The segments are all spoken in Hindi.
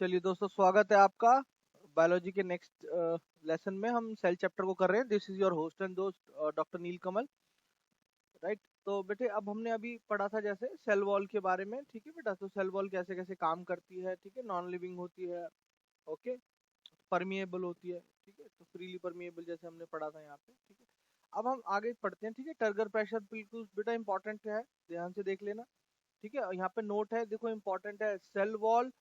चलिए दोस्तों, स्वागत है आपका बायोलॉजी के नेक्स्ट लेसन में। हम सेल चैप्टर को कर रहे हैं। This is your host and दोस्त डॉक्टर नील कमल, राइट। तो बेटे, अब हमने अभी पढ़ा था जैसे सेल वॉल के बारे में, ठीक है बेटा। तो सेल वॉल कैसे कैसे काम करती है, ठीक है। नॉन लिविंग होती है, ओके। परमिएबल होती है, ठीक है। तो फ्रीली परमिएबल जैसे हमने पढ़ा था यहाँ पे, ठीक है। अब हम आगे पढ़ते हैं, ठीक है। टर्गर प्रेशर बिल्कुल बेटा इंपॉर्टेंट है, ध्यान से देख लेना, ठीक है। यहाँ पे नोट है, देखो इंपॉर्टेंट है। सेल वॉल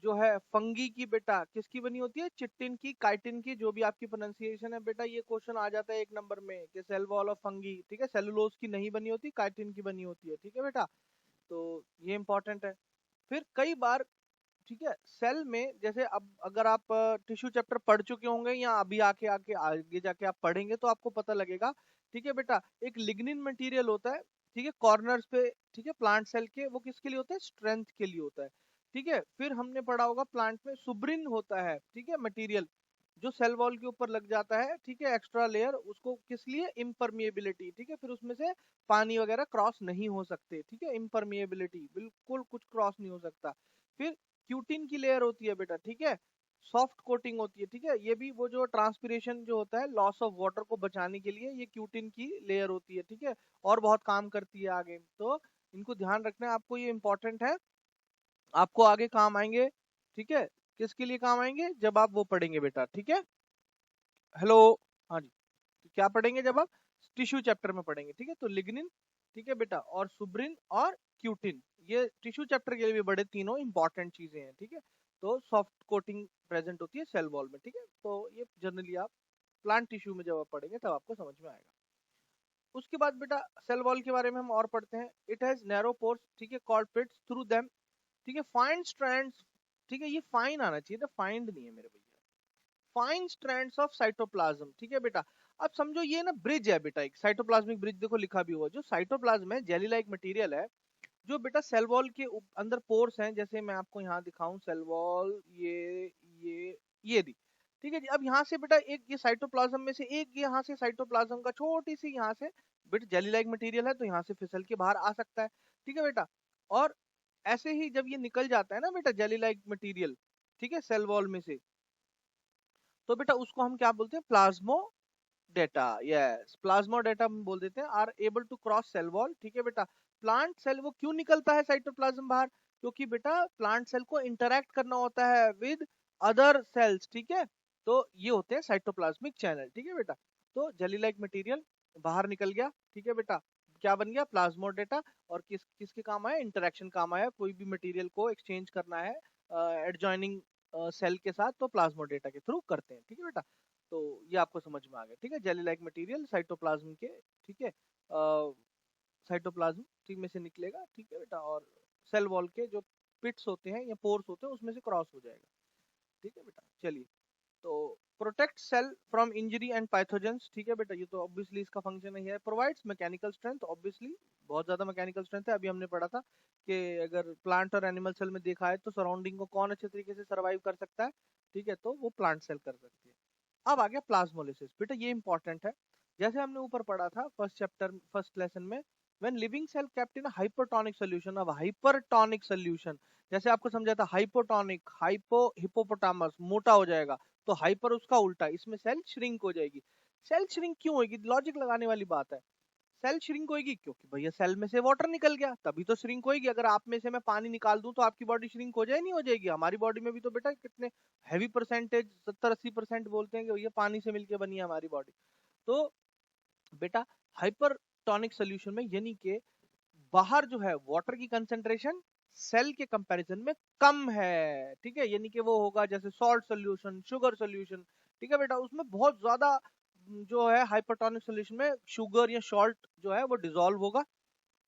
जो है फंगी की बेटा किसकी बनी होती है? चिटिन की, काइटिन की, जो भी आपकी प्रोनाउंसिएशन है बेटा। ये क्वेश्चन आ जाता है 1 नंबर में कि सेल वॉल ऑफ फंगी, ठीक है, सेलुलोज की नहीं बनी होती, काइटिन की बनी होती है, ठीक है बेटा। तो ये इंपॉर्टेंट है। फिर कई बार, ठीक है, सेल में जैसे अब अगर आप टिश्यू चैप्टर पढ़ चुके होंगे या अभी आके आके आगे जाके आप पढ़ेंगे तो आपको पता लगेगा, ठीक है बेटा। एक लिग्निन मटेरियल होता है, ठीक है, कॉर्नर्स पे, ठीक है, प्लांट सेल के। वो किसके लिए होता है? स्ट्रेंथ के लिए होता है, ठीक है। फिर हमने पढ़ा होगा प्लांट में सुब्रिन होता है, ठीक है, मटेरियल जो सेल वॉल के ऊपर लग जाता है, ठीक है, एक्स्ट्रा लेयर। उसको किस लिए? इम्परमिएबिलिटी, ठीक है। फिर उसमें से पानी वगैरह क्रॉस नहीं हो सकते, ठीक है। इम्परमिएबिलिटी, बिल्कुल कुछ क्रॉस नहीं हो सकता। फिर क्यूटिन की लेयर होती है बेटा, ठीक है, सॉफ्ट कोटिंग होती है, ठीक है। ये भी वो जो ट्रांसपिरेशन जो होता है, लॉस ऑफ वाटर को बचाने के लिए ये क्यूटिन की लेयर होती है, ठीक है। और बहुत काम करती है आगे, तो इनको ध्यान रखना है आपको, ये इंपॉर्टेंट है, आपको आगे काम आएंगे, ठीक है। किसके लिए काम आएंगे? जब आप वो पढ़ेंगे बेटा, ठीक है। हेलो, हाँ जी। तो क्या पढ़ेंगे जब आप टिश्यू चैप्टर में पढ़ेंगे, ठीक है। तो लिग्निन, ठीक है बेटा, और सुब्रिन और क्यूटिन, ये टिश्यू चैप्टर के लिए भी बड़े तीनों इंपॉर्टेंट चीजें हैं, ठीक है। तो सॉफ्ट कोटिंग प्रेजेंट होती है सेल वॉल में, ठीक है। तो ये जनरली आप प्लांट टिश्यू में जब आप पढ़ेंगे तब आपको समझ में आएगा। उसके बाद बेटा सेल वॉल के बारे में हम और पढ़ते हैं। इट हैज नैरो पोर्स, ठीक है, कॉल्ड पिट्स, थ्रू देम, ठीक है, फाइन स्ट्रैंड्स, ठीक है। ये फाइन आना चाहिए था, फाइंड नहीं है मेरे भैया। फाइन स्ट्रैंड्स ऑफ साइटोप्लाज्म, ठीक है बेटा। अब समझो ये ना ब्रिज है बेटा, एक साइटोप्लाज्मिक ब्रिज, देखो लिखा भी हुआ। जो साइटोप्लाज्म है जेली लाइक मटेरियल है, जो बेटा सेल वॉल के अंदर पोर्स हैं। जैसे मैं आपको यहाँ दिखाऊं, सेल वॉल ये दी, ठीक है जी। अब यहाँ से बेटा एक ये साइटोप्लाज्म में से एक, यहाँ से साइटोप्लाज्म का छोटी सी यहाँ से बेटा जेली लाइक मटेरियल है, तो यहाँ से फिसल के बाहर आ सकता है, ठीक है बेटा। और ऐसे ही जब ये निकल जाता है ना बेटा जेली लाइक मटेरियल, ठीक है, सेल वॉल में से, तो बेटा उसको हम क्या बोलते हैं? Plasmodesmata, yes, plasmodesmata हम बोल देते हैं। Are able to cross cell wall, ठीक है बेटा। प्लांट सेल वो क्यों निकलता है साइटोप्लाज्म बाहर? क्योंकि बेटा प्लांट सेल को इंटरैक्ट करना होता है विद अदर सेल्स, ठीक है। तो ये होते हैं साइटोप्लाज्मिक चैनल, ठीक है बेटा। तो जेली लाइक मटेरियल बाहर निकल गया, ठीक है बेटा, क्या बन गया? प्लाज्मोडेटा। और किसके काम आया? इंटरेक्शन काम आया। कोई भी मटेरियल को एक्सचेंज करना है एडजॉइनिंग सेल के साथ, तो प्लाज्मोडेटा के थ्रू करते हैं, ठीक है बेटा। तो ये आपको समझ में आ गया, ठीक है। जेली लाइक मटेरियल साइटोप्लाज्म के, ठीक है, साइटोप्लाज्म ठीक में से निकलेगा, ठीक है बेटा। और सेल वॉल के जो पिट्स होते हैं या पोर्स होते हैं उसमें से क्रॉस हो जाएगा, ठीक है बेटा। चलिए, तो protect cell from injury and pathogens, ठीक है बेटा। ये तो ऑब्वियसली इसका फंक्शन ही है। प्रोवाइड्स मैकेनिकल स्ट्रेंथ, ऑब्वियसली बहुत ज्यादा मैकेनिकल स्ट्रेंथ है। अभी हमने पढ़ा था कि अगर प्लांट और एनिमल सेल में देखा है तो सराउंडिंग को कौन अच्छे तरीके से सर्वाइव कर सकता है, ठीक है, तो वो प्लांट सेल कर सकती है। अब आ गया प्लाज्मोलिसिस बेटा, ये इंपॉर्टेंट है। जैसे हमने ऊपर पढ़ा था फर्स्ट चैप्टर फर्स्ट लेसन में, when living cell kept in hypertonic solution. अब हाइपरटोनिक सॉल्यूशन, जैसे आपको समझा था हाइपोटोनिक, हाइपो हिपोपोटामस मोटा हो जाएगा, तो हाइपर उसका उल्टा, इसमें सेल श्रिंक हो जाएगी। सेल श्रिंक क्यों होगी? लॉजिक लगाने वाली बात है। सेल श्रिंक होगी क्योंकि भैया सेल में से वाटर निकल गया, तभी तो श्रिंक होगी। अगर आप में से मैं पानी निकाल दूं तो आपकी बॉडी श्रिंक हो जाए? नहीं हो जाएगी। हमारी बॉडी में भी तो बेटा कितने हैवी परसेंटेज, 70-80% बोलते हैं कि भैया पानी से मिलके बनी है हमारी बॉडी। तो बेटा हाइपरटोनिक सोल्यूशन में, यानी कि बाहर जो है वाटर की कंसेंट्रेशन सेल के कंपैरिजन में कम है, ठीक है। यानी कि वो होगा जैसे सॉल्ट सोल्यूशन, शुगर सोल्यूशन, ठीक है बेटा। उसमें बहुत ज्यादा जो है हाइपरटोनिक सोल्यूशन में शुगर या सॉल्ट जो है वो डिसॉल्व होगा,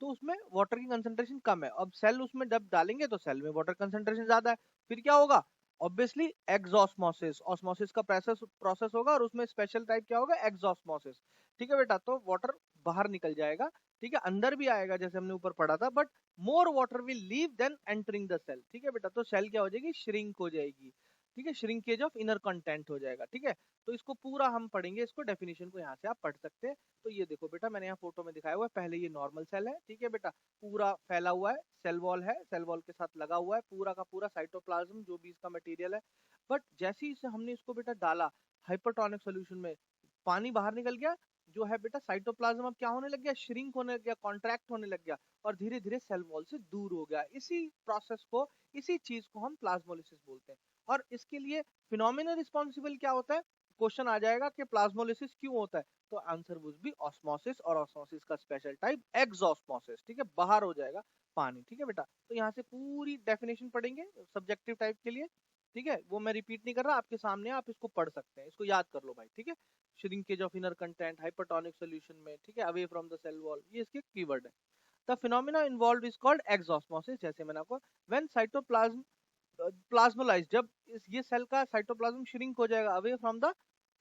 तो उसमें वाटर की कंसेंट्रेशन कम है। अब सेल उसमें जब डालेंगे तो सेल में वाटर कंसेंट्रेशन ज्यादा है, फिर क्या होगा? ऑब्वियसली एक्सॉस्मोसिस, ऑस्मोसिस का प्रोसेस प्रोसेस होगा, और उसमें स्पेशल टाइप क्या होगा? एक्सॉस्मोसिस, ठीक है बेटा। तो वाटर बाहर निकल जाएगा, ठीक है, अंदर भी आएगा जैसे हमने ऊपर पढ़ा था, but more water will leave than entering the cell, ठीक है बेटा। तो सेल क्या हो जाएगी? श्रिंक हो जाएगी। ठीक है, श्रिंकेज ऑफ इनर कंटेंट हो जाएगा। ठीक है, तो इसको पूरा हम पढ़ेंगे, इसको डेफिनेशन को यहाँ से आप पढ़ सकते हैं। तो ये देखो बेटा, मैंने यहाँ फोटो में दिखाया हुआ है, पहले ये नॉर्मल सेल है, ठीक है बेटा, पूरा फैला हुआ है, सेल वॉल है, सेल वॉल के साथ लगा हुआ है पूरा का पूरा साइटोप्लाज्म जो भी इसका मटेरियल है। बट जैसे ही हमने इसको बेटा डाला हाइपरटोनिक सोल्यूशन में, पानी बाहर निकल गया, जो है बेटा साइटोप्लाज्म अब क्या होने लग गया, श्रिंक होने लग गया, कॉन्ट्रैक्ट होने लग गया, और धीरे धीरे सेल वॉल से दूर हो गया। इसी प्रोसेस को, इसी चीज को हम प्लाज्मोलिसिस बोलते हैं। और इसके लिए फिनोमिना रिस्पॉन्सिबल क्या होता है, क्वेश्चन आ जाएगा कि प्लाज्मोलिसिस क्यों होता है, तो आंसर वुड बी ऑस्मोसिस, और ऑस्मोसिस का स्पेशल टाइप एक्सऑस्मोसिस। ठीक है, बाहर हो जाएगा पानी। ठीक है बेटा, तो यहाँ से पूरी डेफिनेशन पढ़ेंगे सब्जेक्टिव टाइप के लिए। ठीक है, वो मैं रिपीट नहीं कर रहा, आपके सामने आप इसको पढ़ सकते हैं, इसको याद कर लो भाई। ठीक है, shrinkage of inner content hypertonic solution में, ठीक है, away from the cell wall, ये इसके कीवर्ड है। The phenomena involved is called exosmosis. जैसे मैंने आपको, व्हेन साइटोप्लाज्म प्लाज्मोलाइज, जब ये सेल का साइटोप्लाज्म श्रिंक हो जाएगा अवे फ्रॉम द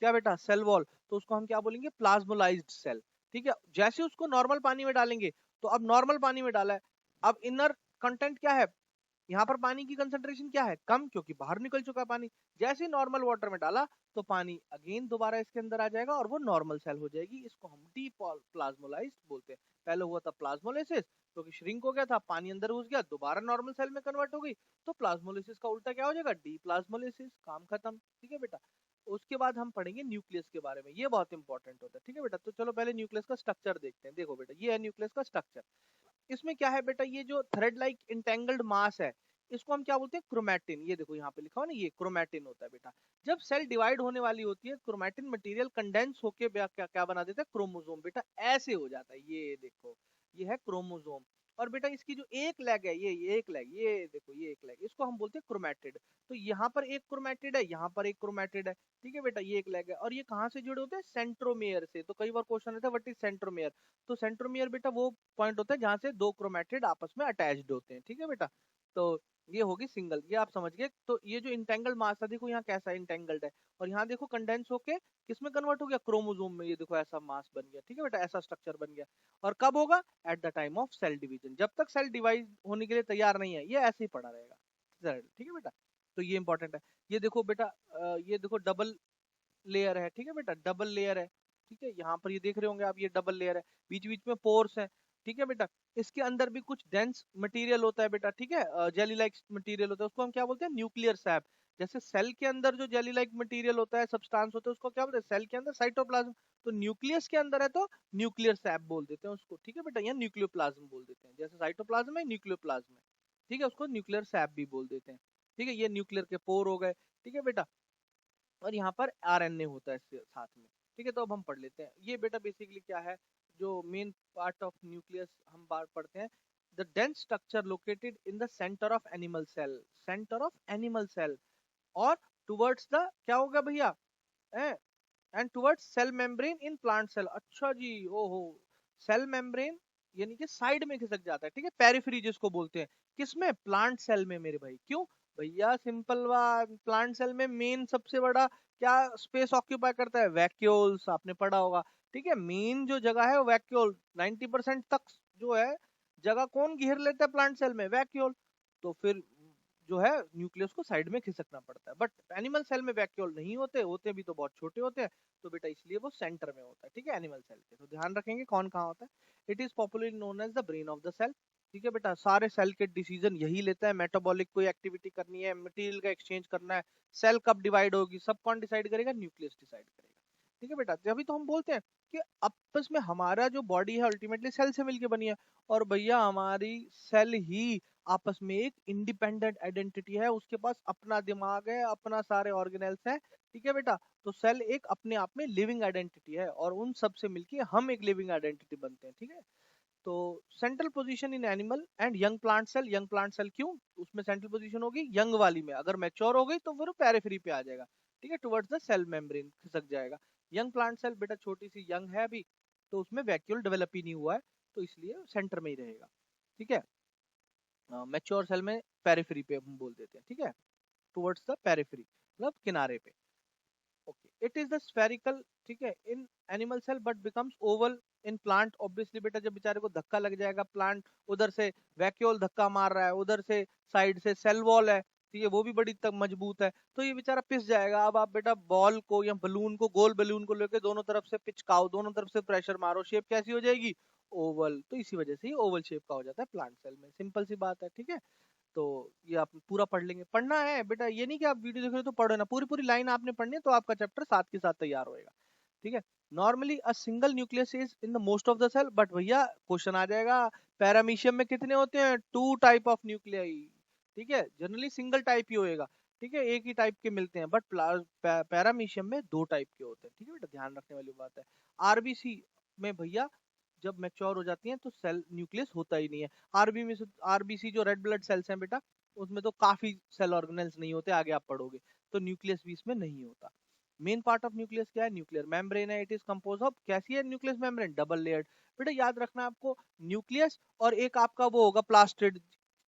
क्या बेटा सेल वॉल, तो उसको हम क्या बोलेंगे, प्लाज्मोलाइज्ड सेल। ठीक है, जैसे उसको नॉर्मल पानी में डालेंगे, तो अब नॉर्मल पानी में डाला है, अब इनर कंटेंट क्या है, यहाँ पर पानी की कंसंट्रेशन क्या है, कम, क्योंकि बाहर निकल चुका है पानी। जैसे नॉर्मल वाटर में डाला तो पानी अगेन दोबारा इसके अंदर आ जाएगा और वो नॉर्मल सेल हो जाएगी। इसको हम डी प्लाज्मोलाइज्ड बोलते हैं। पहले हुआ था प्लाज्मोलिसिस, क्योंकि श्रिंक हो गया था, पानी अंदर घुस गया, दोबारा नॉर्मल सेल में कन्वर्ट हो गई, तो प्लाज्मोलिसिस का उल्टा क्या हो जाएगा, डी प्लाज्मोलिसिस, काम खत्म। ठीक है बेटा, उसके बाद हम पढ़ेंगे न्यूक्लियस के बारे में, ये बहुत इंपॉर्टेंट होता है। ठीक है बेटा, तो चलो पहले न्यूक्लियस का स्ट्रक्चर देखते हैं। देखो बेटा, ये है न्यूक्लियस का स्ट्रक्चर। इसमें क्या है बेटा, ये जो थ्रेड लाइक इंटेंगल्ड मास है, इसको हम क्या बोलते हैं, क्रोमैटिन। ये देखो यहाँ पे लिखा हुआ ना, ये क्रोमैटिन होता है बेटा। जब सेल डिवाइड होने वाली होती है, क्रोमैटिन मटेरियल कंडेंस होके क्या क्या बना देता है, क्रोमोसोम। बेटा ऐसे हो जाता है, ये देखो, ये है क्रोमोसोम। और बेटा इसकी जो एक लेग है, ये एक लेग, ये देखो, ये एक लेग, इसको हम बोलते हैं क्रोमैटिड। तो यहाँ पर एक क्रोमैटिड है, यहाँ पर एक क्रोमैटिड है। ठीक है बेटा, ये एक लेग है, और ये कहाँ से जुड़े होते हैं, सेंट्रोमेयर से। तो कई बार क्वेश्चन आता है व्हाट इज सेंट्रोमेयर, तो सेंट्रोमियर बेटा वो पॉइंट होता है जहां से दो क्रोमैटिड आपस में अटैच्ड होते हैं। ठीक है बेटा, तो ये होगी सिंगल, ये आप समझ गए। तो ये जो इंटेंगल्ड मास है, देखो यहाँ कैसा इंटेंगल्ड है, और यहाँ देखो कंडेंस होके किसमें कन्वर्ट हो गया, क्रोमोसोम में। ये देखो ऐसा मास बन गया। ठीक है बेटा, ऐसा स्ट्रक्चर बन गया। और कब होगा, at the time of cell division. जब तक सेल डिवाइड होने के लिए तैयार नहीं है, ये ऐसे ही पड़ा रहेगा। ठीक है बेटा, तो ये इंपॉर्टेंट है। ये देखो बेटा, ये देखो डबल लेयर है। ठीक है बेटा, डबल लेयर है। ठीक है, यहाँ पर ये देख रहे होंगे आप, ये डबल लेयर है, बीच बीच में पोर्स है। ठीक है बेटा, इसके अंदर भी कुछ डेंस मटेरियल होता है बेटा। ठीक है, जेली लाइक मटेरियल होता है, उसको हम क्या बोलते हैं, न्यूक्लियर सैप। जैसे सेल के अंदर जो जेली लाइक मटेरियल होता है, सब्सटेंस होता है, उसको क्या बोलते हैं, सेल के अंदर साइटोप्लाज्म। तो न्यूक्लियस के अंदर है तो न्यूक्लियर सैप बोल देते हैं उसको। ठीक है बेटा, या न्यूक्लियोप्लाज्म बोल देते हैं। जैसे साइटोप्लाज्म है, न्यूक्लियोप्लाज्म है। ठीक है, उसको न्यूक्लियर सैप भी बोल देते हैं। ठीक है, ये न्यूक्लियर के पोर हो गए। ठीक है बेटा, और यहाँ पर आरएनए होता है इसके साथ में। ठीक है, तो अब हम पढ़ लेते हैं ये बेटा। बेसिकली क्या है, जो मेन पार्ट ऑफ न्यूक्लियस हम बात पढ़ते हैं, the dense structure located in the centre of animal cell, centre of animal cell, और टुवर्ड्स द क्या हो गया भैया, and towards cell membrane in plant cell. अच्छा जी, ओहो, सेल मेम्ब्रेन यानी कि साइड में खिसक जाता है। ठीक है, पेरिफेरी जिसको बोलते हैं, किसमें, प्लांट सेल में मेरे भाई। क्यों भैया, सिंपल बात, प्लांट सेल में मेन सबसे बड़ा क्या स्पेस ऑक्यूपाई करता है, वैक्यूल्स, आपने पढ़ा होगा। ठीक है, मेन जो जगह है वैक्यूल, 90% तक जो है जगह कौन घेर लेता है प्लांट सेल में, वैक्यूल। तो फिर जो है न्यूक्लियस को साइड में खिसकना पड़ता है। बट एनिमल सेल में वैक्यूल नहीं होते, होते भी तो बहुत छोटे होते हैं, तो बेटा इसलिए वो सेंटर में होता है। ठीक है, एनिमल सेल के, तो ध्यान रखेंगे कौन कहाँ होता है। It is popularly known as the brain of the cell. ठीक है बेटा, सारे सेल के डिसीजन यही लेता है। मेटाबॉलिक कोई एक्टिविटी करनी है, मटेरियल का एक्सचेंज करना है, सेल कब डिवाइड होगी, सब कौन डिसाइड करेगा, न्यूक्लियस डिसाइड करेगा। ठीक है बेटा, तभी तो हम बोलते हैं कि आपस में हमारा जो बॉडी है अल्टीमेटली सेल से मिलके बनी है। और भैया हमारी सेल ही आपस में एक इंडिपेंडेंट आइडेंटिटी है, उसके पास अपना दिमाग है, अपना सारे ऑर्गेनेल्स है। ठीक है बेटा, तो सेल एक अपने आप में लिविंग आइडेंटिटी है, और उन सब से मिलके हम एक लिविंग आइडेंटिटी बनते हैं। ठीक है, तो central position in animal and young plant cell. Young plant cell क्यों, उसमें सेंट्रल पोजीशन होगी यंग वाली में, अगर मैच्योर हो गई तो फिर पेरिफेरी पे आ जाएगा। ठीक है, टुवर्ड्स द सेल मेम्ब्रेन खिसक जाएगा। यंग प्लांट सेल बेटा छोटी सी यंग है अभी, तो उसमें वैक्यूल डेवलप ही नहीं हुआ है, तो इसलिए सेंटर में ही रहेगा। ठीक है, मैच्योर सेल में पेरिफेरी पे हम बोल देते हैं। ठीक है, टुवर्ड्स द पेरिफेरी मतलब किनारे पे। Okay, it is the spherical, ठीक है, in animal cell but becomes oval in plant. Obviously बेटा जब बेचारे को धक्का लग जाएगा, प्लांट उधर से वैक्यूल धक्का मार रहा है, उधर से साइड से सेल वॉल है, ठीक है, वो भी बड़ी तक मजबूत है, तो ये बेचारा पिस जाएगा। अब आप बेटा बॉल को या बलून को, गोल बलून को लेके दोनों तरफ से पिचकाओ, दोनों तरफ से प्रेशर मारो, शेप कैसी हो जाएगी? ओवल। तो इसी वजह से ही ओवल शेप का हो जाता है प्लांट सेल में, सिंपल सी बात है। ठीक है, तो ये आप पूरा पढ़ लेंगे। पढ़ना है बेटा, ये नहीं कि आप वीडियो देख रहे हो तो पढ़ो ना, पूरी पूरी लाइन आपने पढ़नी है, तो आपका चैप्टर साथ के साथ तैयार होएगा। ठीक है, normally a single nucleus is in the most of the cell, but भैया क्वेश्चन आ जाएगा पैरामीशियम में कितने होते हैं? 2 टाइप ऑफ न्यूक्लियाई। ठीक है, जनरली सिंगल टाइप ही होएगा। ठीक है, एक ही टाइप के मिलते हैं, बट पैरामीशियम में 2 टाइप के होते हैं। ठीक है बेटा, ध्यान रखने वाली बात है। आरबीसी में भैया जब मैच्योर हो जाती हैं तो सेल न्यूक्लियस होता ही नहीं है। आरबीसी जो रेड ब्लड सेल्स हैं बेटा, उसमें तो काफी सेल ऑर्गेनेल्स नहीं होते, आगे आप पढ़ोगे, तो न्यूक्लियस भी इसमें नहीं होता। मेन पार्ट ऑफ न्यूक्लियस क्या है? न्यूक्लियर मेम्ब्रेन है। इट इज कंपोज ऑफ, कैसी है न्यूक्लियस मेम्ब्रेन? Double layered. बेटा याद रखना आपको, न्यूक्लियस और एक आपका वो होगा प्लास्टिड।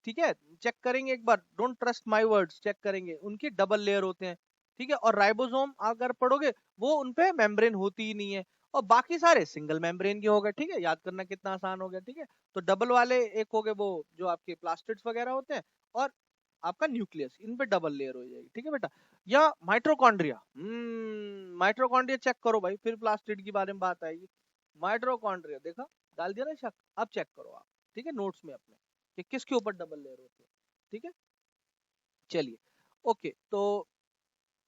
ठीक है, चेक करेंगे एक बार, don't trust my words, check करेंगे, उनके डबल लेयर होते हैं। ठीक है, और राइबोसोम अगर पढ़ोगे वो उनपे मेम्ब्रेन होती ही नहीं है, और बाकी सारे सिंगल मेम्ब्रेन के हो गए। ठीक है, याद करना कितना आसान हो गया। ठीक है, तो डबल वाले एक हो गए वो जो आपके प्लास्टिड्स वगैरह होते हैं, और आपका न्यूक्लियस, इन पे डबल लेयर हो जाएगी। ठीक है बेटा, या माइट्रोकॉन्ड्रिया, माइट्रोकॉन्ड्रिया चेक करो भाई, फिर प्लास्टिड की बारे में बात आएगी। माइट्रोकॉन्ड्रिया देखा, डाल दिया ना शक, अब चेक करो आप। ठीक है, नोट्स में अपने कि किसके ऊपर डबल लेयर होती है। ठीक है, चलिए, ओके, तो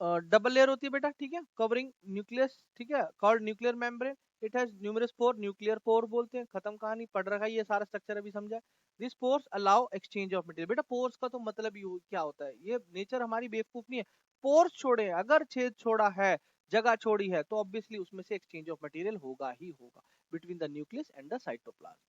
डबल लेयर होती है बेटा। ठीक है, कवरिंग न्यूक्लियस। ठीक है, called nuclear membrane. It has numerous pore, nuclear pore बोलते हैं। खत्म कहानी, पढ़ रखा है ये सारा स्ट्रक्चर, अभी समझा। This pores allow exchange of material. बेटा पोर्स का तो मतलब ही क्या होता है, ये नेचर हमारी बेवकूफ नहीं है। पोर्स छोड़े, अगर छेद छोड़ा है, जगह छोड़ी है, तो ऑब्वियसली उसमें से एक्सचेंज ऑफ मटेरियल होगा ही होगा between the nucleus and the cytoplasm.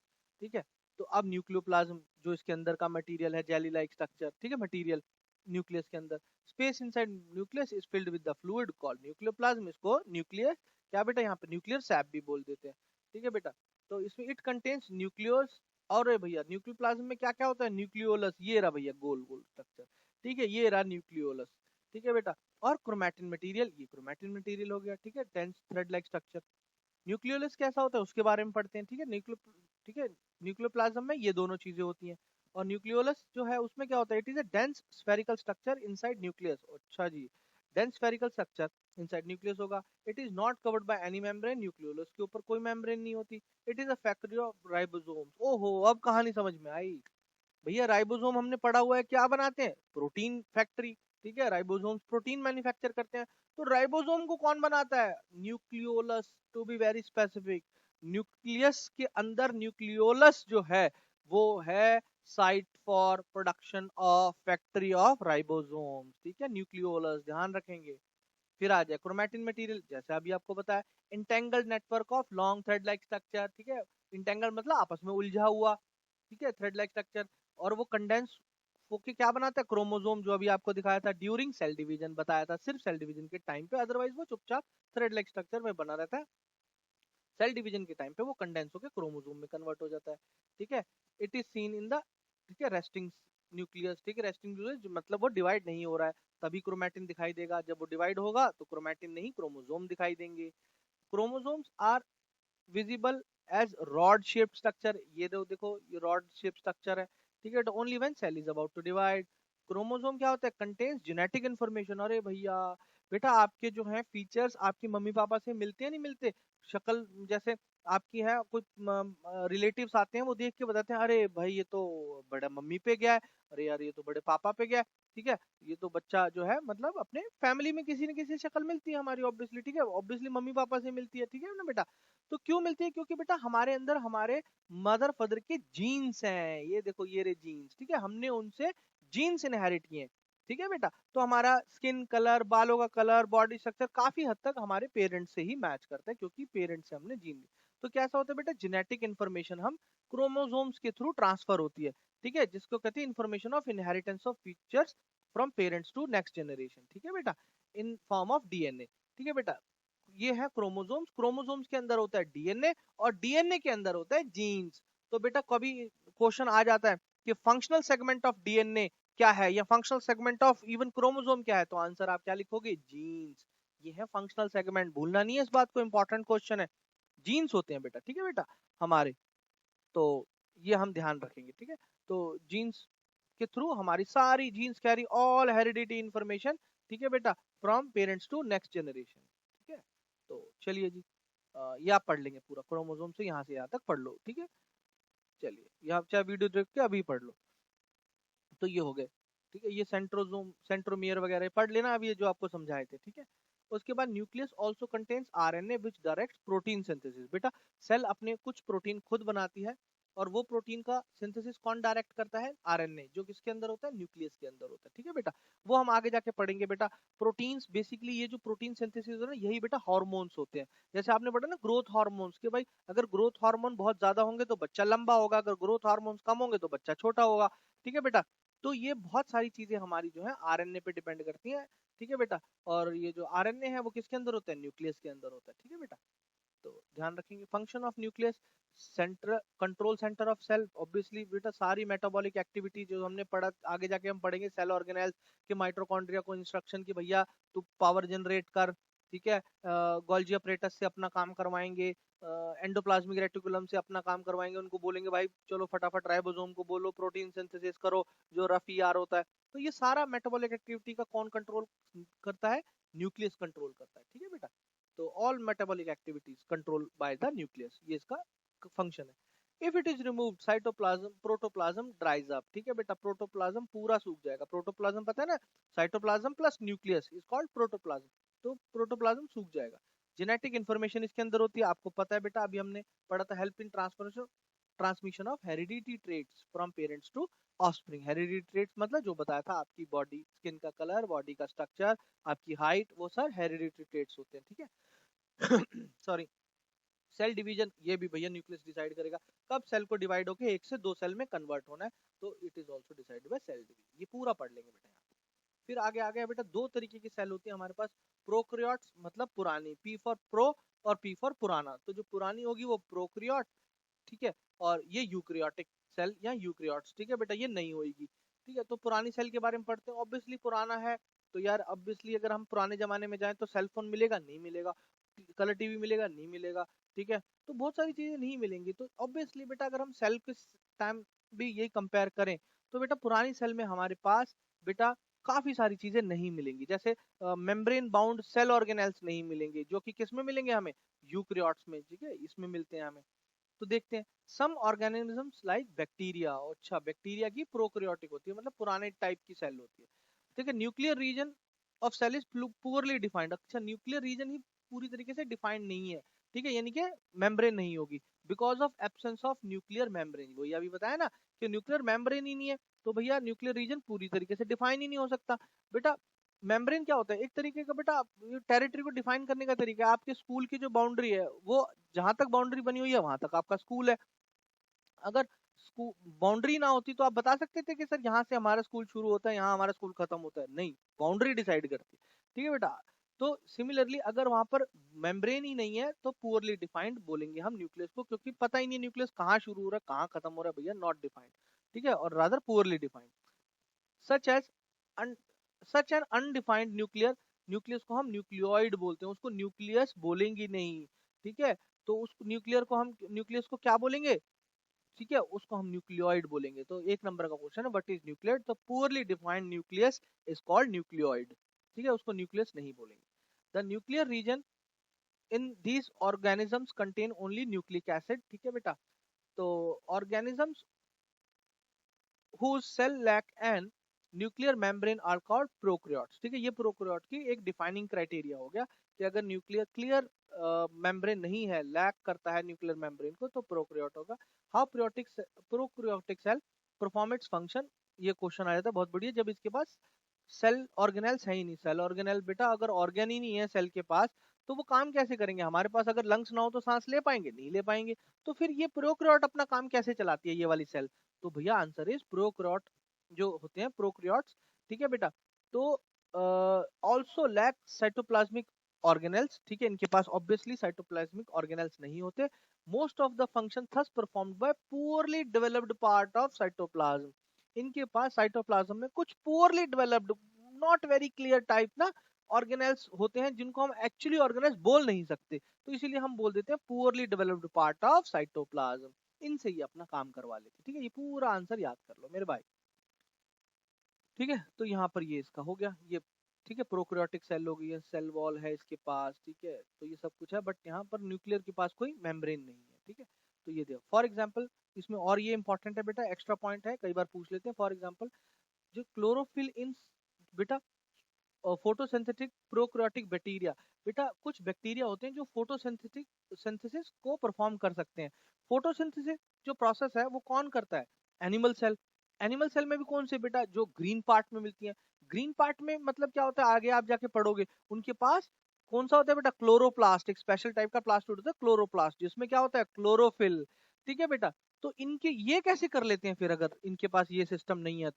ठीक है, तो अब न्यूक्लियोप्लाज्म जो इसके अंदर का मटेरियल है, जेली लाइक स्ट्रक्चर। ठीक है, मटेरियल न्यूक्लियस के अंदर, space inside nucleus is filled with the fluid called nucleoplasm. इसको न्यूक्लियस क्या बेटा, यहाँ पे न्यूक्लियर सैप भी बोल देते हैं। ठीक है बेटा, तो इसमें इट कंटेन्स न्यूक्लियस, और भैया न्यूक्लियोप्लाज्म में क्या क्या होता है? न्यूक्लियोलस, ये रहा भैया गोल गोल स्ट्रक्चर। ठीक है, ये रहा न्यूक्लियोलस। ठीक है बेटा, और क्रोमैटिन मटेरियल, ये क्रोमैटिन मटेरियल हो गया। ठीक है, dense thread like structure. Nucleolus कैसा होता है उसके बारे में पढ़ते हैं। ठीक है, ठीक है, न्यूक्लियोप्लाज्म में ये दोनों चीजें होती हैं, और न्यूक्लियोलस जो है उसमें क्या होता है? It is a dense spherical structure inside nucleus. अच्छा जी, dense spherical structure inside nucleus होगा। It is not covered by any membrane, nucleolus के ऊपर कोई मेम्ब्रेन नहीं होती। It is a factory of ribosomes. ओहो, अब कहानी समझ में आई भैया। राइबोसोम हमने पढ़ा हुआ है क्या बनाते हैं? Protein factory. ठीक है, राइबोसोम्स प्रोटीन मैन्युफैक्चर करते हैं। तो राइबोसोम को कौन बनाता है? Nucleolus, to be very specific. Nucleus के अंदर न्यूक्लियोलस जो है वो है site for production of factory of ribosomes. ठीक है, न्यूक्लियोलस ध्यान रखेंगे। फिर आ जाए क्रोमैटिन मटेरियल, जैसे अभी आपको बताया, entangled network of long thread like structure. ठीक है, इंटेंगल मतलब आपस में उलझा हुआ। ठीक है, थ्रेड लाइक स्ट्रक्चर, और वो कंडेंस होके क्या बनाता है? क्रोमोसोम, जो अभी आपको दिखाया था ड्यूरिंग सेल डिवीजन, बताया था सिर्फ सेल डिवीजन के टाइम पे, अदरवाइज वो चुपचाप थ्रेड लाइक स्ट्रक्चर में बना रहता है। सेल डिवीजन के टाइम पे वो कंडेंस होकर क्रोमोसोम में कन्वर्ट हो जाता है। ठीक है, it is seen in the, ठीक है, रेस्टिंग न्यूक्लियस। ठीक है, रेस्टिंग न्यूक्लियस मतलब वो डिवाइड नहीं हो रहा है, तभी क्रोमैटिन दिखाई देगा। जब वो डिवाइड होगा तो क्रोमैटिन नहीं, क्रोमोसोम दिखाई देंगे। Chromosomes are visible as rod shaped structure. ये देखो, ये रॉड शेप्ड स्ट्रक्चर है। ठीक है, only when cell is about to divide. Chromosome क्या होता है? Contains genetic information. अरे भैया बेटा, आपके जो है फीचर्स आपके मम्मी पापा से मिलते हैं नहीं मिलते? शक्ल जैसे आपकी है, कुछ रिलेटिव्स आते हैं, वो देख के बताते हैं, अरे भाई ये तो बड़ा मम्मी पे गया है, अरे यार ये तो बड़े पापा पे गया है। ठीक है, ये तो बच्चा जो है मतलब अपने फैमिली में किसी न किसी शक्ल मिलती है हमारी, ऑब्वियसली। ठीक है, ऑब्वियसली मम्मी पापा से मिलती है। ठीक है ना बेटा, तो क्यों मिलती है? क्योंकि बेटा हमारे अंदर हमारे मदर फादर के जीन्स हैं। ये देखो, ये रे जीन्स। ठीक है, हमने उनसे जीन्स इनहेरिट किए हैं। ठीक है बेटा, तो हमारा स्किन कलर, बालों का कलर, बॉडी स्ट्रक्चर काफी हद तक हमारे पेरेंट्स से ही मैच करता है, क्योंकि पेरेंट्स से हमने जीन ली। तो कैसा होता है बेटा? जेनेटिक इन्फॉर्मेशन हम क्रोमोसोम्स के थ्रू ट्रांसफर होती है। ठीक है, जिसको कहते हैं information of inheritance of features from parents to next generation. ठीक है बेटा, इन फॉर्म ऑफ डीएनए। ठीक है बेटा, ये है क्रोमोसोम्स। क्रोमोसोम्स के अंदर होता है डीएनए, और डीएनए के अंदर होता है जीन्स। तो बेटा कभी क्वेश्चन आ जाता है कि फंक्शनल सेगमेंट ऑफ डीएनए क्या है, या functional segment of even chromosome क्या है, तो आंसर आप क्या लिखोगे? जीन्स। ये है फंक्शनल सेगमेंट, भूलना नहीं है इस बात को, इंपॉर्टेंट क्वेश्चन है। जीन्स होते हैं बेटा। ठीक है बेटा, हमारे, तो ये हम ध्यान रखेंगे। ठीक है, तो जीन्स के थ्रू हमारी सारी genes carry all heredity information, ठीक है बेटा, from parents to next generation. ठीक है, तो चलिए जी, ये आप पढ़ लेंगे पूरा क्रोमोसोम से यहाँ से यहाँ तक पढ़ लो। ठीक है, चलिए ये आप चाहे वीडियो देख के अभी पढ़ लो। तो ये हो गए, ठीक है, ये सेंट्रोजोम सेंट्रोमियर वगैरह पढ़ लेना अब, ये जो आपको समझाए थे। ठीक है, उसके बाद nucleus also contains RNA which directs protein synthesis. बेटा सेल अपने कुछ प्रोटीन खुद बनाती है, और वो प्रोटीन का सिंथेसिस कौन डायरेक्ट करता है? आरएनए, जो किसके अंदर होता है? न्यूक्लियस के अंदर होता है। ठीक है बेटा, वो हम आगे जाके पढ़ेंगे। बेटा प्रोटीन्स बेसिकली, ये जो प्रोटीन सिंथेसिस है ना, यही बेटा हार्मोन्स होते हैं। जैसे आपने पढ़ा ना ग्रोथ हार्मोन्स के, भाई अगर ग्रोथ हार्मोन बहुत ज्यादा होंगे तो बच्चा लंबा होगा, अगर ग्रोथ हार्मोन्स कम होंगे तो बच्चा छोटा होगा। ठीक है बेटा, तो ये बहुत सारी चीजें हमारी जो है आरएनए पे डिपेंड करती हैं। ठीक है बेटा, और ये जो आरएनए है वो किसके अंदर होता है? न्यूक्लियस के अंदर होता है। ठीक है बेटा, तो ध्यान रखेंगे। Function of nucleus, centre control centre of cell. Obviously बेटा सारी मेटाबॉलिक एक्टिविटी जो हमने पढ़ा, आगे जाके हम पढ़ेंगे सेल ऑर्गेनेल्स के माइटोकॉन्ड्रिया को इंस्ट्रक्शन की भैया तू पावर जनरेट कर। ठीक है, गोल्जी अपरेटस से अपना काम करवाएंगे, एंडोप्लाज्मिक रेटिकुलम से अपना काम करवाएंगे, उनको बोलेंगे भाई चलो फटाफट राइबोसोम को बोलो प्रोटीन सिंथेसिस करो, जो रफ ईआर होता है। तो ये सारा मेटाबॉलिक एक्टिविटी का कौन कंट्रोल करता है? न्यूक्लियस कंट्रोल करता है। ठीक है बेटा, तो all metabolic activities control by the nucleus, ये इसका फंक्शन है। If it is removed cytoplasm protoplasm ड्राइज up. ठीक है बेटा, प्रोटोप्लाज्म पूरा सूख जाएगा। प्रोटोप्लाज्म पता है ना, cytoplasm plus nucleus is called protoplasm. तो प्रोटोप्लाज्म सूख जाएगा। जेनेटिक इंफॉर्मेशन इसके अंदर होती है, आपको पता है बेटा, अभी हमने पढ़ा था, help in transmission of heredity traits from parents to offspring. Heredity traits मतलब जो बताया था, आपकी बॉडी, स्किन का कलर, बॉडी का स्ट्रक्चर, आपकी हाइट, वो सर हेरिडिटी ट्रेट्स होते हैं। ठीक है सॉरी। सेल डिवीजन, ये भी भैया न्यूक्लियस डिसाइड करेगा कब सेल को डिवाइड होके एक से दो सेल में कन्वर्ट होना है, तो it is also decided by cell division. ये पूरा पढ़ लेंगे बेटा यहाँ। फिर आगे आ गया बेटा, दो तरीके की सेल होती है हमारे पास। प्रोक्रियोट्स मतलब पुरानी, पी फॉर प्रो और पी फॉर पुराना। तो जो पुरानी होगी वो प्रोक्रियोट, ठीक है, और ये यूक्रियोटिक सेल या यूक्रियोट्स। ठीक है बेटा, ये नहीं होगी। ठीक है, तो पुरानी सेल के बारे में पढ़ते हैं। ऑब्वियसली पुराना है तो यार, ऑब्वियसली अगर हम पुराने जमाने में जाएं तो सेल फोन मिलेगा? नहीं मिलेगा। कलर टीवी मिलेगा? नहीं मिलेगा। ठीक है, तो बहुत सारी चीजें नहीं मिलेंगी। तो ऑब्वियसली बेटा अगर हम सेल के टाइम भी यही कंपेयर करें, तो बेटा पुरानी सेल में हमारे पास बेटा काफी सारी चीजें नहीं मिलेंगी। जैसे मेम्ब्रेन बाउंड सेल ऑर्गेनेल्स नहीं मिलेंगे, जो कि किस में मिलेंगे हमें? यूक्रियोट्स में। ठीक है, इसमें मिलते हैं हमें। तो देखते हैं, सम ऑर्गेनिजम्स लाइक बैक्टीरिया। अच्छा, बैक्टीरिया की प्रोकैरियोटिक होती है, मतलब पुराने टाइप की सेल होती है। ठीक है, nuclear region of cell is poorly defined. अच्छा, न्यूक्लियर रीजन ही पूरी तरीके से डिफाइंड नहीं है। ठीक है, यानी कि मेम्ब्रेन नहीं होगी, because of absence of nuclear membrane. वही अभी बताया ना कि न्यूक्लियर मेम्ब्रेन ही नहीं है, तो भैया न्यूक्लियर रीजन पूरी तरीके से डिफाइन ही नहीं हो सकता। बेटा मेम्ब्रेन क्या होता है? एक तरीके का बेटा टेरिटरी को डिफाइन करने का तरीका है। आपके स्कूल की जो बाउंड्री है, वो जहां तक बाउंड्री बनी हुई है वहां तक आपका स्कूल है। अगर बाउंड्री ना होती तो आप बता सकते थे कि सर यहाँ से हमारा स्कूल शुरू होता है, यहाँ हमारा स्कूल खत्म होता है? नहीं, बाउंड्री डिसाइड करती है। ठीक है बेटा, तो सिमिलरली अगर वहां पर मेम्ब्रेन ही नहीं है तो पुअरली डिफाइंड बोलेंगे हम न्यूक्लियस को, क्योंकि पता ही नहीं न्यूक्लियस कहाँ शुरू हो रहा है कहाँ खत्म हो रहा है भैया, नॉट डिफाइंड। ठीक है, और rather poorly defined. Such as such an undefined nuclear. Nucleus को हम न्यूक्लियोइड बोलते हैं, उसको न्यूक्लियस बोलेंगे नहीं। ठीक है, तो उस न्यूक्लियर को हम, न्यूक्लियस को क्या बोलेंगे? ठीक है, उसको हम न्यूक्लियोइड बोलेंगे। तो एक नंबर का क्वेश्चन है, व्हाट इज न्यूक्लियोइड? तो poorly defined nucleus is called nucleoid. ठीक है, उसको न्यूक्लियस नहीं बोलेंगे। The nuclear region in these organisms contain only nucleic acid. ठीक है बेटा, तो organisms whose cell lack an nuclear membrane are called prokaryotes। ठीक है, ये प्रोकैरियोट की एक डिफाइनिंग क्राइटेरिया हो गया कि अगर न्यूक्लियर क्लियर मेम्ब्रेन नहीं है, लैक करता है न्यूक्लियर मेम्ब्रेन को, तो प्रोकैरियोट होगा। How prokaryotic cell perform its function? ये क्वेश्चन आया था बहुत बढ़िया, जब इसके पास सेल ऑर्गेनेल्स है ही नहीं। सेल ऑर्गेनेल बेटा अगर ऑर्गेन ही नहीं है सेल के पास, तो वो काम कैसे करेंगे? हमारे पास अगर लंग्स ना हो तो सांस ले पाएंगे? नहीं ले पाएंगे। तो फिर ये प्रोकैरियोट अपना काम कैसे चलाती है ये वाली सेल? तो भैया आंसर इज प्रोकैरियोट जो होते हैं प्रोकैरियोट्स। ठीक है बेटा, तो ऑल्सो लैक साइटोप्लाज्मिक ऑर्गेनेल्स। ठीक है, इनके पास ऑब्वियसली साइटोप्लाज्मिक ऑर्गेनेल्स नहीं होते। Most of the function thus performed by poorly developed part of cytoplasm. इनके पास साइटोप्लाज्म में कुछ poorly developed, not very clear type ना ऑर्गेनेल्स होते हैं, जिनको हम एक्चुअली ऑर्गेनेल्स बोल नहीं सकते, तो इसीलिए हम बोल देते हैं poorly developed part of cytoplasm. इनसे ही अपना काम करवा लेते। ठीक है, ये पूरा आंसर याद कर लो मेरे भाई। ठीक है, तो यहाँ पर ये इसका हो गया ये, ठीक है, प्रोकैरियोटिक सेल हो गई है, सेल वॉल है इसके पास, ठीक है, तो ये सब कुछ है, बट यहाँ पर न्यूक्लियर के पास कोई मेम्ब्रेन नहीं है, ठीक है। तो ये देखो फॉर एग्जांपल, इसमें और ये इंपॉर्टेंट है बेटा, एक्स्ट्रा पॉइंट है, कई बार पूछ लेते हैं। फॉर एग्जांपल जो क्लोरोफिल इन बेटा फोटोसिंथेटिक प्रोकैरियोटिक बैक्टीरिया, बेटा कुछ बैक्टीरिया होते हैं जो फोटोसिंथेटिक सिंथेसिस को परफॉर्म कर सकते हैं। फोटोसिंथेसिस जो प्रोसेस है वो कौन करता है? Animal cell. एनिमल सेल में भी कौन से बेटा? जो ग्रीन पार्ट में मिलती है। ग्रीन पार्ट में मतलब क्या होता है, आगे आप जाके पढ़ोगे, उनके पास कौन सा होता है बेटा? क्लोरोप्लास्ट, एक स्पेशल टाइप का प्लास्ट होता है क्लोरोप्लास्ट, जिसमें क्या होता है? क्लोरोफिल। ठीक है बेटा, तो इनके ये कैसे कर लेते हैं फिर, अगर इनके पास ये सिस्टम नहीं है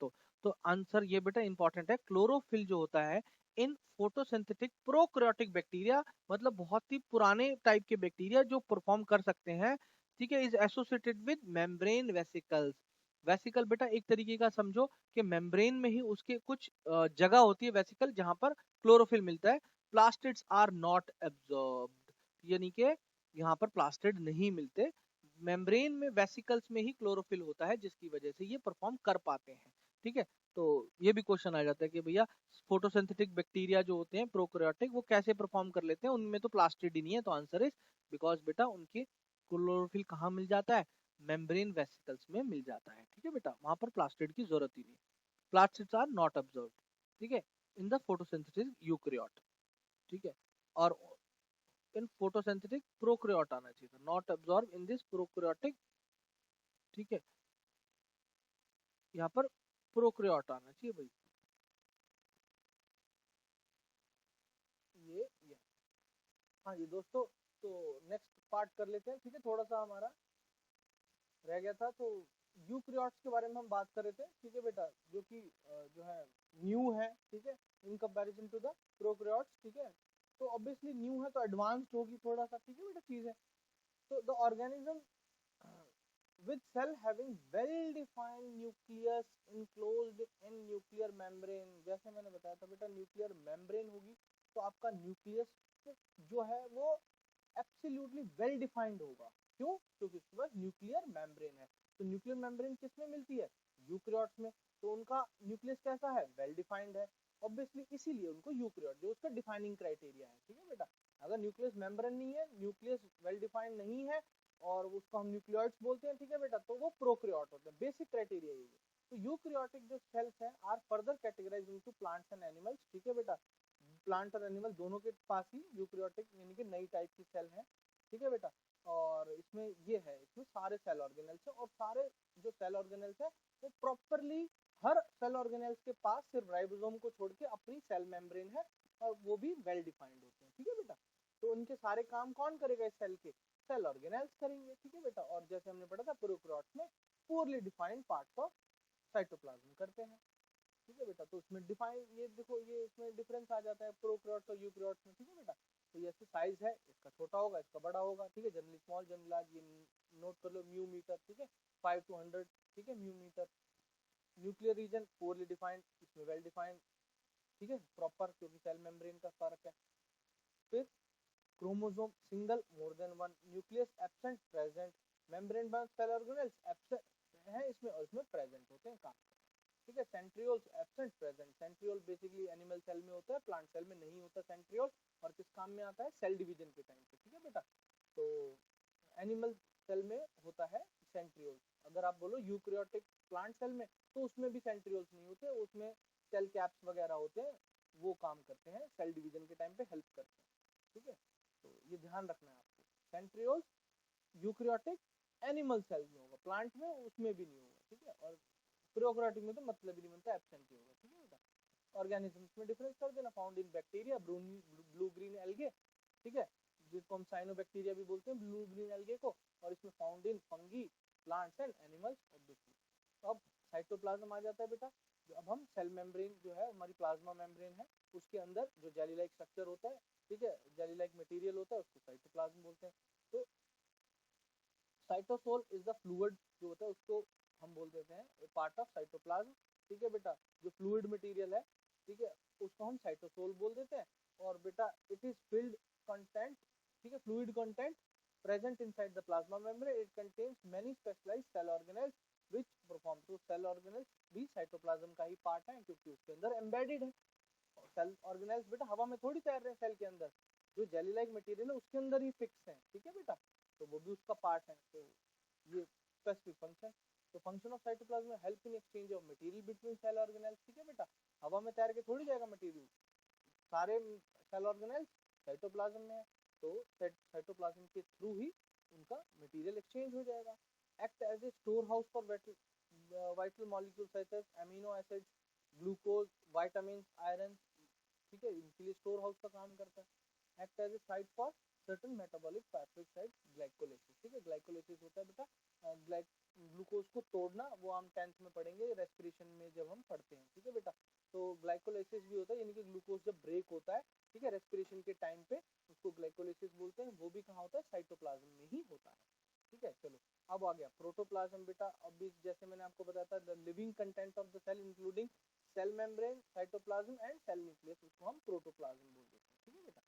तो आंसर ये बेटा इंपॉर्टेंट है, क्लोरोफिल जो होता है इन फोटोसिंथेटिक प्रोकैरियोटिक बैक्टीरिया, मतलब बहुत ही पुराने टाइप के बैक्टीरिया जो परफॉर्म कर सकते हैं, ठीक है, is associated with membrane vesicles. Vesicle बेटा एक तरीके का समझो कि मेम्ब्रेन में ही उसके कुछ जगह होती है वेसिकल, जहां पर क्लोरोफिल मिलता है। प्लास्टिड्स आर नॉट एब्जॉर्ब्ड, यानी कि यहाँ पर प्लास्टिड नहीं मिलते, मेम्ब्रेन में वेसिकल्स में ही क्लोरोफिल होता है, जिसकी वजह से ये परफॉर्म कर पाते हैं। ठीक है, तो ये भी क्वेश्चन आ जाता है कि भैया फोटोसिंथेटिक बैक्टीरिया जो होते हैं प्रोकैरियोटिक, वो कैसे परफॉर्म कर लेते हैं, उनमें तो प्लास्टिड ही नहीं है। तो आंसर इज बिकॉज बेटा उनके क्लोरोफिल कहाँ मिल जाता है? मेम्ब्रेन वेसिकल्स में मिल जाता है। ठीक है बेटा, वहां पर प्लास्टिड की जरूरत ही नहीं। प्लास्टिड्स आर नॉट अब्जॉर्ब्ड, ठीक है, इन द फोटोसिंथेटिक यूकैरियोट। ठीक है, और इन फोटोसिंथेटिक प्रोकैरियोट आना चाहिए था, not absorb in this prokaryotic. ठीक है, यहाँ पर प्रोकैरियोट आना चाहिए भाई, ये हाँ जी दोस्तों, तो नेक्स्ट पार्ट कर लेते हैं। ठीक है, थोड़ा सा हमारा रह गया था, तो यूक्रियोट्स के बारे में हम बात कर रहे थे। ठीक है बेटा, जो कि जो है न्यू है, ठीक है, in comparison to the prokaryotes. ठीक है, तो ऑब्वियसली न्यू है तो एडवांस्ड होगी थोड़ा सा, ठीक है बेटा, चीज है। तो the organism with cell having well defined nucleus enclosed in nuclear membrane, जैसे मैंने बताया था बेटा, न्यूक्लियर मेम्ब्रेन होगी तो आपका न्यूक्लियस जो है वो एब्सोल्युटली वेल डिफाइंड होगा। क्यों? क्योंकि उसके पास न्यूक्लियर मेम्ब्रेन है। तो न्यूक्लियर मेम्ब्रेन किसमें मिलती है? यूकैरियोट्स में। तो उनका न्यूक्लियस कैसा है? वेल डिफाइंड है। ऑब्वियसली इसीलिए उनको यूकैरियोट, जो उसका डिफाइनिंग क्राइटेरिया है। ठीक है बेटा, अगर न्यूक्लियस मेम्ब्रेन नहीं है, न्यूक्लियस वेल डिफाइंड नहीं है, और उसको हम न्यूक्लियोइड्स बोलते हैं, ठीक है बेटा, तो वो प्रोकैरियोट होते हैं। बेसिक क्राइटेरिया ये है। तो यूकैरियोटिक जो सेल्स हैं are further categorised into plants and animals. ठीक है बेटा, प्लांट और एनिमल दोनों के पास ही यूकैरियोटिक यानी कि नई टाइप की सेल है। ठीक है बेटा, और इसमें ये है, इसमें सारे सेल ऑर्गेनेल्स है, और सारे जो सेल ऑर्गेनेल्स है वो प्रॉपरली, हर सेल ऑर्गेनेल्स के पास सिर्फ राइबोसोम को छोड़ के अपनी सेल मेम्ब्रेन है, और वो भी वेल डिफाइंड होते हैं। ठीक है बेटा, तो उनके सारे काम कौन करेगा इस सेल के? सेल ऑर्गेनेल्स करेंगे। ठीक है बेटा, और जैसे हमने पढ़ा था प्रोकैरियोट्स में पूरली डिफाइंड पार्ट्स ऑफ साइटोप्लाज्म करते हैं। ठीक है बेटा, तो उसमें डिफाइन, ये देखो ये इसमें डिफरेंस आ जाता है प्रोकैरियोट्स और यूकैरियोट्स में। ठीक है बेटा, तो ये ऐसे साइज है, इसका छोटा होगा, इसका बड़ा होगा। ठीक है, जनरली स्मॉल, जनरली लार्ज, ये नोट कर लो, म्यू मीटर। ठीक है, 5 to 100, ठीक है, mu metre. Nuclear region poorly defined, इसमें वेल डिफाइंड, ठीक है, प्रॉपर, क्योंकि सेल मेम्ब्रेन का फर्क है। फिर chromosome single, more than one, nucleus absent present, membrane bound cell organelles absent है इसमें, और इसमें प्रेजेंट होते हैं काम। ठीक है, centrioles absent present. Centriole basically animal cell में होता है, प्लांट सेल में नहीं होता सेंट्रियोल, और किस काम में आता है? सेल डिवीजन के टाइम पे। ठीक है बेटा, तो एनिमल सेल में होता है सेंट्रियोल्स। अगर आप बोलो यूकैरियोटिक प्लांट सेल में, तो उसमें भी सेंट्रियोल्स नहीं होते, उसमें सेल कैप्स वगैरह होते हैं, वो काम करते हैं सेल डिवीजन के टाइम पे, हेल्प करते हैं। ठीक है, तो ये ध्यान रखना है आपको, सेंट्रियोल्स यूकैरियोटिक एनिमल सेल में होगा, प्लांट में उसमें भी नहीं होगा। ठीक है, और प्रोकैरियोटिक में तो मतलब ही नहीं बनता, एब्सेंट ही होगा। ठीक है बेटा, ऑर्गेनिजम्स में डिफरेंस कर देना, found in bacteria, blue green algae. ठीक है, जिसको हम साइनोबैक्टीरिया भी बोलते हैं, ब्लू ग्रीन एल्गे को, और इसमें found in fungi, plants and animals obviously. तो अब साइटोप्लाज्म आ जाता है बेटा, जो अब हम सेल मेम्ब्रेन जो है हमारी प्लाज्मा मेम्ब्रेन है, उसके अंदर जो जेली लाइक स्ट्रक्चर होता है, ठीक है, जेली लाइक मटेरियल होता है, उसको साइटोप्लाज्म बोलते हैं। तो साइटोसोल इज द फ्लूइड जो होता है, उसको हम बोल देते हैं पार्ट ऑफ साइटोप्लाज्म। ठीक है बेटा, जो फ्लूइड मटेरियल है, ठीक है, उसको हम साइटोसोल बोल देते हैं। और बेटा इट इज फिल्ड कंटेंट, ठीक है, fluid content present inside the plasma membrane. It contains many specialized cell organelles which perform, तो सेल ऑर्गेनेल्स भी साइटोप्लाज्म का ही पार्ट है क्योंकि उसके अंदर एम्बेडेड है। सेल ऑर्गेनेल्स बेटा हवा में थोड़ी तैर रहे हैं, सेल के अंदर जो जेली लाइक मटेरियल है उसके अंदर ही फिक्स है, ठीक है बेटा, तो वो भी उसका पार्ट है। तो ये स्पेसिफिक फंक्शन, तो function of cytoplasm help in exchange of material between cell organelles, ठीक है बेटा, हवा में तैर के थोड़ी जाएगा मटेरियल, सारे सेल ऑर्गेनेल्स साइटोप्लाज्म में है, तो साइटोप्लाज्म के थ्रू ही उनका मटेरियल एक्सचेंज हो जाएगा। Act as a storehouse for vital molecule such as amino acids, glucose, vitamin, iron, ठीक है, इनके लिए स्टोर हाउस का काम करता है। Act as a site for certain metabolic peptide site glycolysis, ठीक है, ग्लाइकोलाइसिस होता है बेटा ग्लूकोज को तोड़ना, वो हम 10th में पढ़ेंगे रेस्पिरेशन में जब हम पढ़ते हैं, ठीक है बेटा। तो ग्लाइकोलाइसिस भी होता है, यानी कि ग्लूकोज जब ब्रेक होता है, ठीक है, रेस्पिरेशन के टाइम पे, उसको ग्लाइकोलाइसिस बोलते हैं, वो भी कहाँ होता है, साइटोप्लाज्म में ही होता है, ठीक है। चलो अब आ गया प्रोटोप्लाज्म बेटा, अभी जैसे मैंने आपको बताया था the living content of the cell including cell membrane, cytoplasm and cell nucleus, उसको हम प्रोटोप्लाज्म बोल देते हैं, ठीक है बेटा,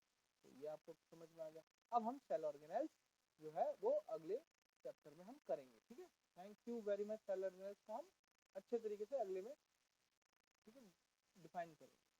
तो ये आपको समझ में आ गया। अब हम सेल ऑर्गेनेल्स जो है वो अगले चैप्टर में हम करेंगे, ठीक है। Thank you very much. Cell organelles को हम अच्छे तरीके से अगले में, ठीक है, डिफाइन करेंगे।